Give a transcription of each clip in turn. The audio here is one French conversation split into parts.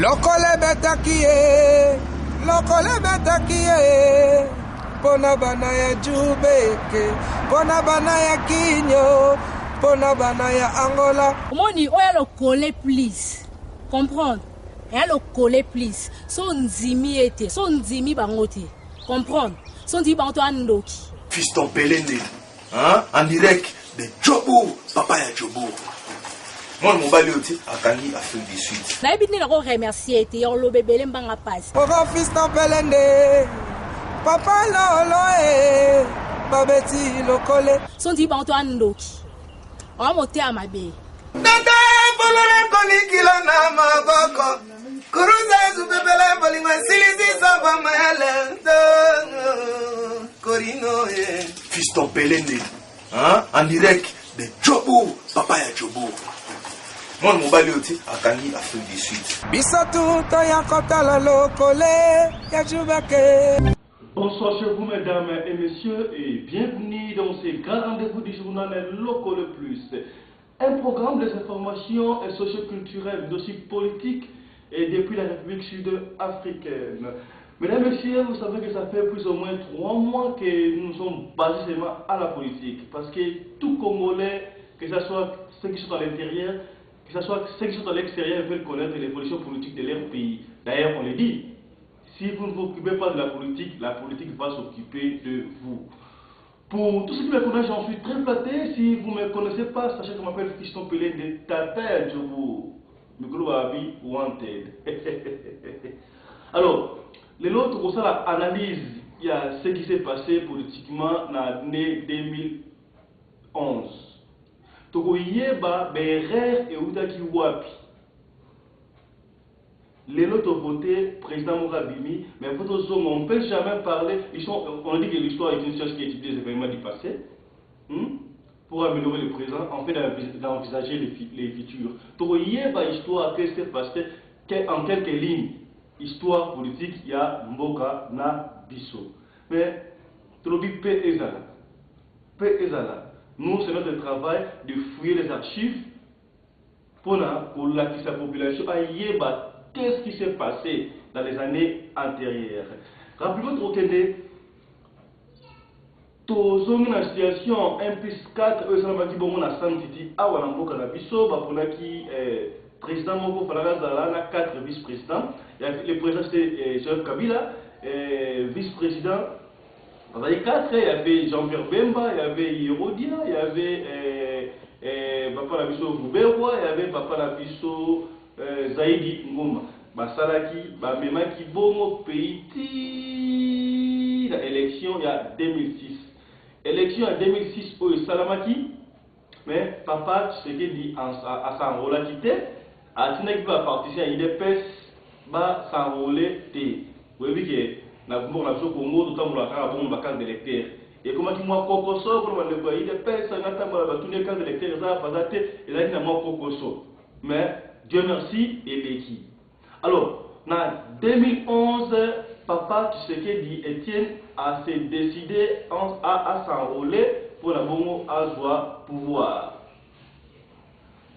Lokole betakie, lokole betakie, pona bana ya jubeke, pona bana ya kinyo, pona bana ya Angola. Moni oya lokole please, comprendre? Oya lokole please, so nzimi ete, so nzimi bangote, comprendre? So nzimi bangote andoki. Fiston Pelende, hein? En direct de Djobo, papa ya Djobo. Moi, mon balioti a Tangi Afrique du Sud. Na ebitni na ko remercier te yo lo bebele mbanga passe. Ora Fiston Pelende, papa lolo babeti lokole. So nzimi bangote andoki. Oya mote amabe. Dada bolore kolikila na maboko. Kuruza zubebele bolingwa silisi saba mahele. Korino Fiston Pelende, hein? En direct de Djobo, papa ya Djobo. Moi, mon balioti a Tangi Afrique du Sud. Bisatu toya kotala lokole ya jubeke. Bonsoir chez vous mesdames et messieurs et bienvenue dans ce grand rendez-vous du journal Loco le Plus. Un programme des informations socio-culturelles, mais aussi politiques et depuis la République sud-africaine. Mesdames et messieurs, vous savez que ça fait plus ou moins 3 mois que nous sommes basés seulement à la politique. Parce que tout Congolais, que ce soit ceux qui sont à l'intérieur, que ce soit ceux qui sont à l'extérieur, veulent connaître les positions politiques de leur pays. D'ailleurs, on le dit, si vous ne vous occupez pas de la politique va s'occuper de vous. Pour tous ceux qui me connaissent, j'en suis très flatté. Si vous ne me connaissez pas, sachez que je m'appelle Fiston Pelé de Tata Djobo. Micro Babi Wanted. Alors, l'autre, pour ça, l'analyse, il y a ce qui s'est passé politiquement dans l'année 2011. Togo Yeba, Berer et Outaki Wapi. Les autres ont voté président Mourabimi, mais on ne peut jamais parler. On dit que l'histoire est une chose qui étudie les événements du passé. Pour améliorer le présent, en fait d'envisager les futurs. Togo Yeba, histoire, qu'est-ce qui s'est passé en quelques lignes. Histoire politique, il y a Mboka na Bisso. Mais, Trobi P. Ezala. Nous, c'est notre travail de fouiller les archives pour la population à Yeba. Qu'est-ce qui s'est passé dans les années antérieures? Rappelez-vous que nous sommes dans une situation 1 plus 4, eux, ça va dire bon, on a 100 titi, ah, on a Mboka na Bisso, pour qui président Moko Falagazala, on a 4 vice-présidents. Le président c'était Joseph Kabila, vice-président, il y avait 4, il y avait Jean-Pierre Bemba, il y avait Yerodia, il y avait Papa Labisso Gouberwa, il y avait Papa Labisso Zaidi Ngoma. Basalaki, Memaki Bomo, pays, l'élection il y a 2006. Élection en 2006 au Salamaki, mais Papa, ce qu'il dit à s'enrôler quitté, à Tinek va participer à l'IDPS, va s'enrôler. Vous voyez que na Congo, tout le monde a un carte d'électeur. Et comment tu m'as cocoso, comme le pays de paix, ça n'a pas tous les cartes d'électeurs, ça a pas été, et là, il n'a pas cocoso. Mais Dieu merci, et l'équipe. Alors, en 2011, Papa Tshisekedi Etienne a décidé à s'enrôler pour la bonne à pouvoir.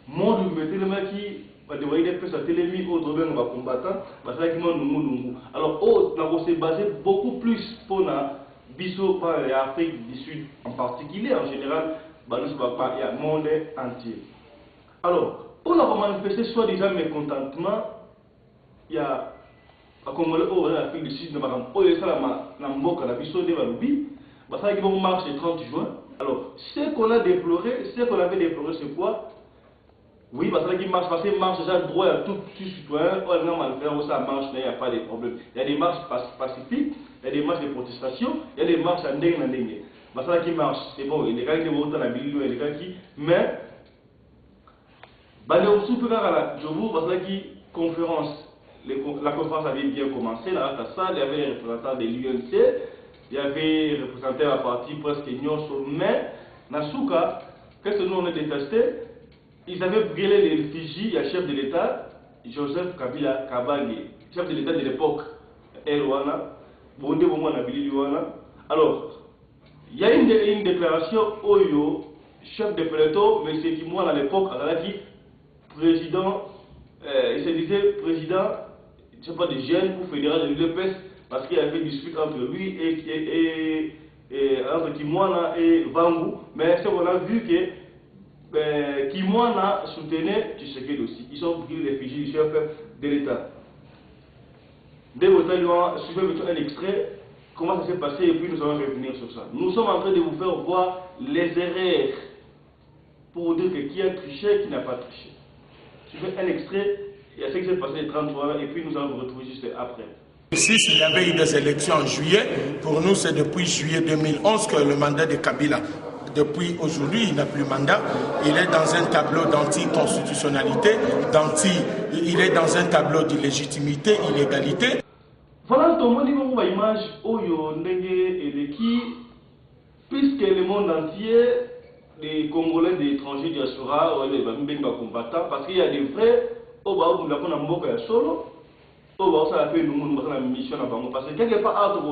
Moi, je me dis que des personnes télémis au domaine de combattant, parce que alors, on s'est basé beaucoup plus pour la Bisso par l'Afrique du Sud en particulier, en général, il y a le monde entier. Alors, pour la manifester soi-disant mécontentement, il y a un Congolais au l'Afrique du Sud, il y a un Mboka, la Bisso de Baloubi, parce qu'ils vont marcher le 30 juin. Alors, ce qu'on a déploré, ce qu'on avait déploré, c'est quoi? Oui, parce qu'il marche, parce qu'il marche déjà droit à tout citoyen, ça marche, il n'y a pas de problème. Il y a des marches pacifiques, il y a des marches de protestation, il y a des marches en dengue. Parce qu'il marche, c'est bon, il y a des gens qui vont dans la ville, il y a des gens qui. Mais, il y a aussi la conférence avait bien commencé, là, à ça, il y avait les représentants de l'UNC, il y avait les représentants de la partie presque Nyonso, mais, Nasuka, qu'est-ce que nous on a détesté? Ils avaient brûlé les réfugiés, le chef de l'État, Joseph Kabila Kabange, chef de l'État de l'époque, Erwana, Bondé Bomona Biliwana. Alors, il y a une déclaration Oyo, chef de peloton, mais c'est qui moi à l'époque, à la président il se disait président, je ne sais pas, de jeunes ou fédéral de l'UDPS, parce qu'il y avait une dispute entre lui et entre Kimwana et Vangu. Mais c'est qu'on a vu que Kimwana soutenait Tshisekedi aussi. Ils sont pris les réfugiés du chef de l'État. Dès que nous avons suivi un extrait, comment ça s'est passé, et puis nous allons revenir sur ça. Nous sommes en train de vous faire voir les erreurs pour vous dire que qui a triché, qui n'a pas triché. Je fais un extrait, il y a ce qui s'est passé les 33 heures, et puis nous allons vous retrouver juste après. Il y avait eu des élections en juillet. Pour nous, c'est depuis juillet 2011 que le mandat de Kabila, depuis aujourd'hui, il n'a plus mandat. Il est dans un tableau d'anticonstitutionnalité, il est dans un tableau d'illégitimité, illégalité. Voilà, tout le monde dit qu'on voit l'image et qui, puisque le monde entier, les Congolais, des étrangers diaspora, les combattants, parce qu'il y a des vrais, on a solo. Ça a fait une mission parce que quelque part,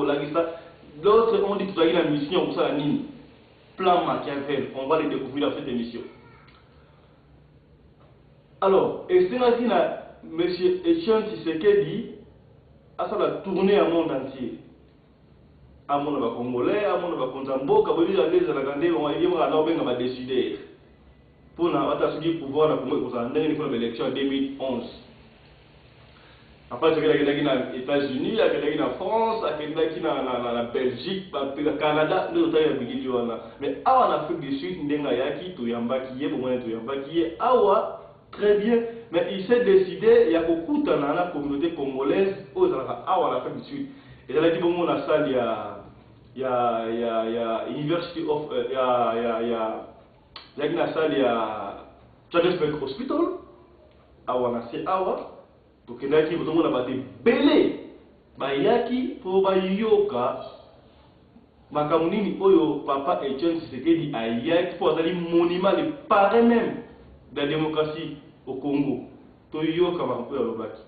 d'autres ont dit que tu as une mission pour ça, plan Machiavel, on va les découvrir dans cette émission. Alors, et c'est là qu'il a M. Etienne Tshisekedi a ça la tournée à monde entier. À mon Congolais, à mon Konzambo, quand vous dites à l'aise à la grande, on va décider. Pour nous pouvoir la Congo, pour l'élection en 2011. Après, il y a des gens aux États-Unis, il y a des gens en France, il y a des gens en Belgique, au Canada, mais en Afrique du Sud, il y a très bien, mais il s'est décidé, il y a beaucoup de la communauté congolaise en Afrique du Sud. Et il a dit, bon, la salle, il y a University of, il y a une salle, il y a Johannesburg Hospital, donc il y a qui vous avez belé bayaki pour bayoka makamunini oyo papa Etienne Tshisekedi ayaki pour aller monument le parrain même de la démocratie au Congo toyoka makambo ya lobaki.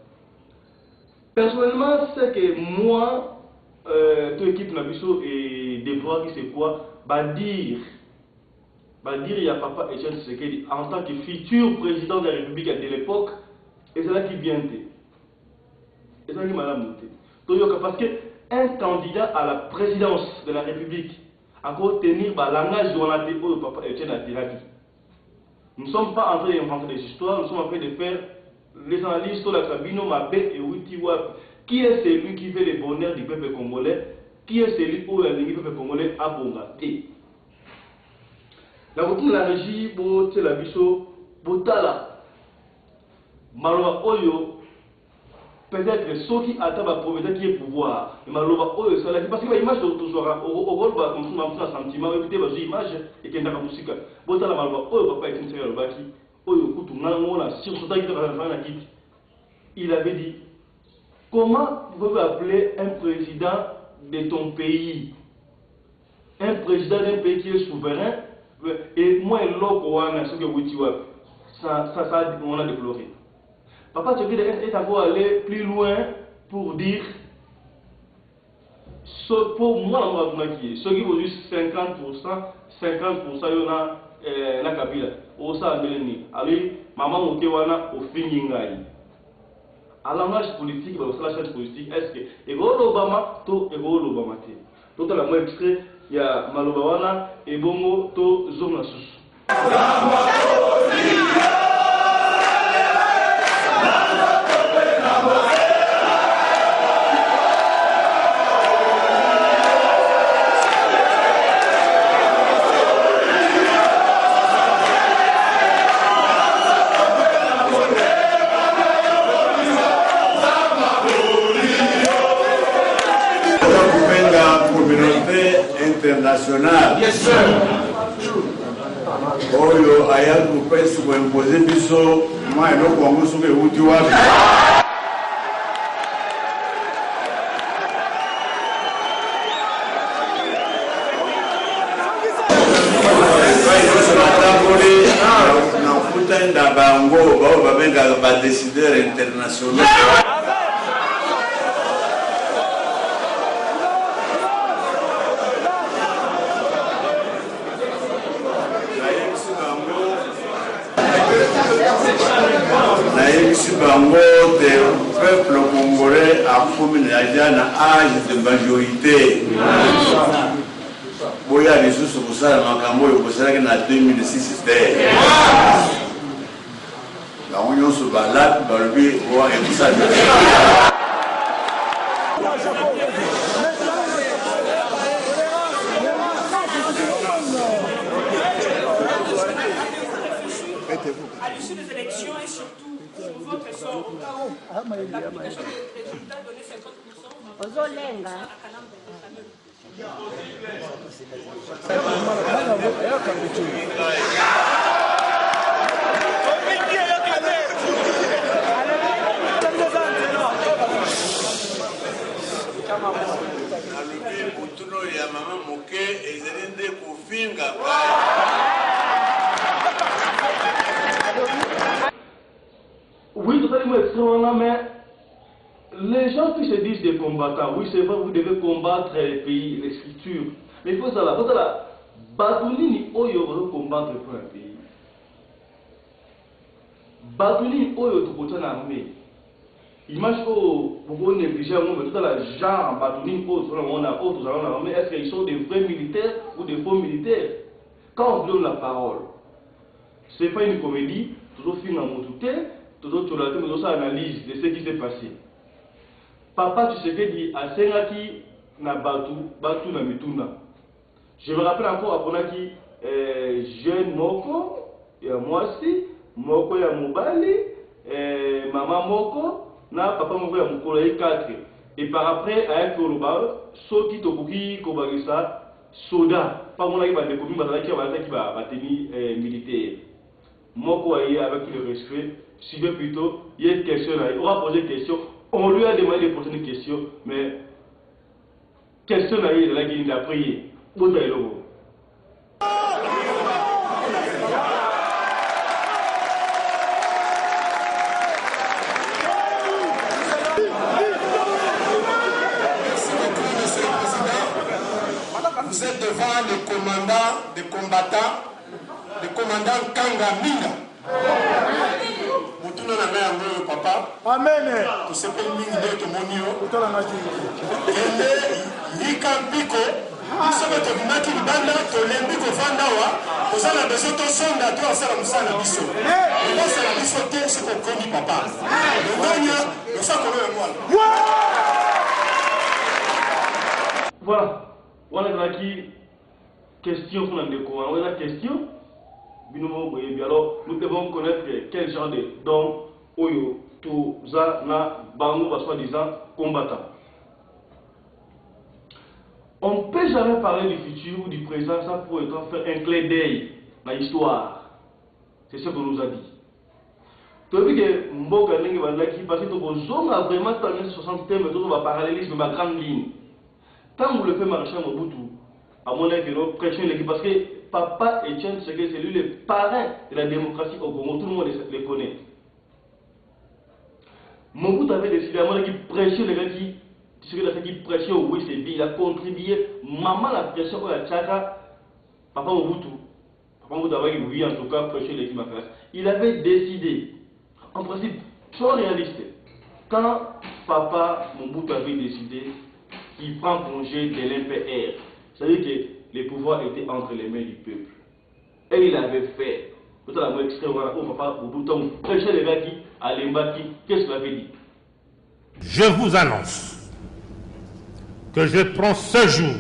Personnellement, c'est que moi toute équipe nabiso et devoir qui c'est quoi dire il y a papa Etienne Tshisekedi en tant que futur président de la République de l'époque. Et c'est là qui vient. Et c'est là qui m'a monté. Parce qu'un candidat à la présidence de la République a qu'à tenir le langage de l'on papa Etienne Atiraki. Nous ne sommes pas en train d'inventer des histoires, nous sommes en train de faire les analyses sur la Sabino Mabé et Witiwap. Qui est celui qui fait le bonheur du peuple congolais? Qui est celui où le peuple congolais a bongaté? La routine de la régie, c'est la biso, Botala. Maloba Oyo, peut-être ceux qui attendent la pauvreté qui est pouvoir. Maloba Oyo, ça parce que l'image de toujours, au rôle, comme ça, un sentiment, écoutez, une image et qu'il y a une musique. Bon, ça, la Maloba Oyo, papa est une série de baki. Oyo, écoute, on a sur ce temps il avait dit comment vous pouvez appeler un président de ton pays, un président d'un pays qui est souverain, et moi, ça, on a déploré. Papa Tshisekedi est encore allé plus loin pour dire, pour moi, ceux qui vont dire 50%, il y a la Kabila. Au sein de l'ennemi. Allez, maman Mokewana au Fingingai. À langage politique, la chaîne politique, est-ce que Ego Obama, to Ego Obama te. Tout à la moins extrait, il y a Malobawana et Bongo to Zonasus. International. Yes, sir. Oyo aya kupesi kuimpoze biso mwa eloko wango soki euti wapi. Nakutenda bango bao babengaka badécideur international. nayebisi bango te peuple congolais akomi na âge de majorité. Boya lisusu kosala makambo oyo kosalaki na 2006 te. Bango nyonso balati balobi oyo ekosala. À l'issue des élections et surtout pour votre sort, au cas où l'application des résultats donnait 50%, Oui, totalement extrêmement, mais les gens qui se disent des combattants, oui, c'est vrai, vous devez combattre les pays, les structures. Mais il faut savoir, Batunini Oyo veut combattre pour un pays. Batunini Oyo tout côté l'armée. Image où vous négligez un moment, tout à la genre Batunini Oyo, on a autres dans l'armée, est-ce qu'ils sont des vrais militaires ou des faux militaires? Quand on donne la parole, c'est pas une comédie, toujours film en motuté. Toujours analyse de ce qui s'est passé. Papa Tshisekedi a sengaki na batu na mituna. Je me rappelle encore aponaki jeune moko ya mwasi, moko ya mobali, maman moko na papa moko ya mukolo ya 4. Et par après avec Koloba, soki tokuki kobagisa soda. Pas mon ba de komi ba teni militaire. Moko aye avec le respect. Suivez plutôt, il y a une question là, on va poser une question, on lui a demandé de poser une question, mais question là, il a prié. Où est le mot? Vous êtes devant le commandant, des combattants, le commandant Kanga Minga. Papa, amen. Tu sais pas une minute de mon niveau. Et Piko, nous sommes devenus qui banda, tu l'aimes qu'on fandawa, nous allons besoin de son d'attendre ça la musala biso. Moi c'est la bisoté, c'est qu'on connaît papa. Le gagnant, nous sommes comme moi. Voilà. Voilà qui question pour le décor. On a la question. Alors, nous devons connaître quel genre de dons Oyo, Touza, Na, Bango, soi-disant combattants. On ne peut jamais parler du futur ou du présent sans pour autant faire un clin d'œil dans l'histoire. C'est ce qu'on nous a dit. Tu as vu que Mboka Nengi Bandaki, parce que tu as vraiment dans les 60 thèmes, tu as parallélisme, ma grande ligne. Tant que le fait Maréchal Mobutu, à mon avis, pression l'équipe, parce que Papa Etienne Tshisekedi, c'est lui le parrain de la démocratie au Congo, tout le monde les connaît. Mobutu avait décidé à mon avis pression les gars qui pression, oui c'est bien, il a contribué, maman la pression pour la Tchaka, Papa Mobutu avait oui en tout cas pression l'équipe classe. Il avait décidé, en principe, trop réaliste, quand Papa Mobutu avait décidé qu'il prend congé de l'MPR, c'est-à-dire que les pouvoirs étaient entre les mains du peuple. Et il avait fait. Peut-être la mot extrait, on papa Mobutu prêchait les gars qui, à l'Embaki, qu'est-ce qu'il avait dit? Je vous annonce que je prends ce jour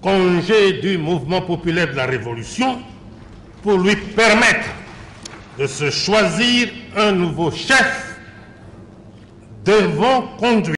congé du mouvement populaire de la Révolution pour lui permettre de se choisir un nouveau chef devant conduire